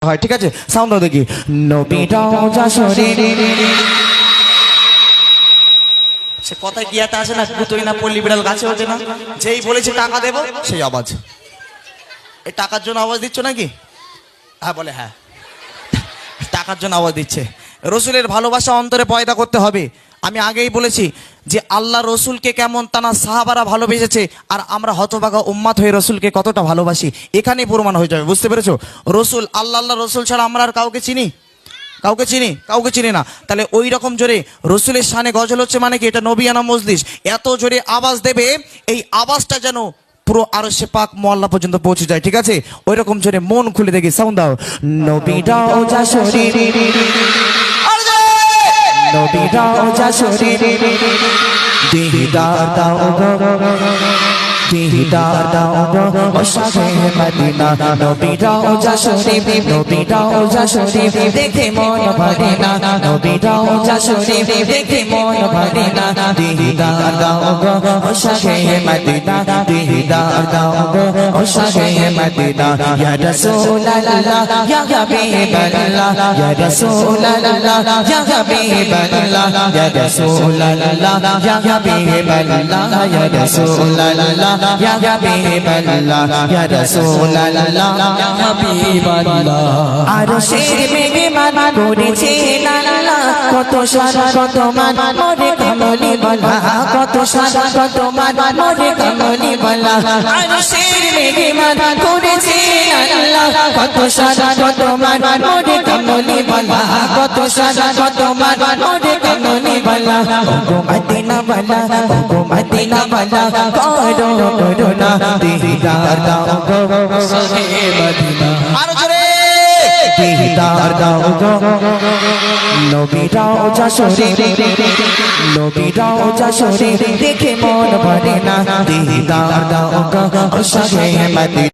হয় ঠিক আছে সাউন্ড দাও দেখি নবীরাও যশোরে সে কথায় গিয়াতে আসে না কুতুই না পল্লী বিড়াল গাছে ওঠে না যেই বলেছে টাকা দেব সেই আওয়াজ এই টাকার জন্য আওয়াজ দিচ্ছ নাকি হ্যাঁ বলে হ্যাঁ টাকার জন্য আওয়াজ দিচ্ছে রসুলের ভালোবাসা অন্তরে পয়দা করতে হবে আমি আগেই বলেছি যে আল্লাহ রসুলকে কেমন তানা সাহাবারা ভালোবেসেছে আর আমরা হতভাগা উম্মাত হয়ে রসুলকে কতটা ভালোবাসি এখানেই প্রমাণ হয়ে যাবে বুঝতে পেরেছো রসুল আল্লাহ রসুল ছাড়া আমরা আর কাউকে চিনি কাউকে চিনি না তাহলে ওই রকম জোরে রসুলের শানে গজল হচ্ছে মানে কি এটা নবিয়ানা মজলিস এত জোরে আওয়াজ দেবে এই আওয়াজটা যেন পুরো আরশে পাক মোয়াল্লা পর্যন্ত পৌঁছে যায় ঠিক আছে ওই রকম জোরে মন খুলে দেখি সাউন্ড দাও নবীরাও যশোরে নবীরাও যশোরে দিদার দাও গো দিদার দাও গো শাহে মদিনা নবীরাও যশোরে দেখে মন ভরে না নবীরাও যশোরে দেখে মন ভরে না দিদার দাও গো শাহে মদিনা দিদার দাও গো শাহে মদিনা ইয়া রাসূলুল্লাহ ইয়া হাবিবাল্লাহ ইয়া রাসূলুল্লাহ ইয়া হাবিবাল্লাহ ইয়া রাসূলুল্লাহ ইয়া হাবিবাল্লাহ ইয়া রাসূলুল্লাহ ইয়া হাবিবাল্লাহ ইয়া রাসূলুল্লাহ ইয়া হাবিবাল্লাহ আরশের মেহমান করেছে আল্লাহ কত সারা কত মান মোরে কমলি বলা কত সারা কত মান মোরে কমলি বলা আরশের মেহমান করেছে আল্লাহ কত সারা কত মান মোরে কমলি বলা কত সারা কত মান মোরে কমলি বলা গো মদিনা বলা গো মদিনা বলা করো করুণা দিদার দাও গো শাহে মদিনা আরো জোরে দিদার দাও গো নবীরাও যশোরে দেখে মন ভরে না দিদার দাও গো শাহে মদিনা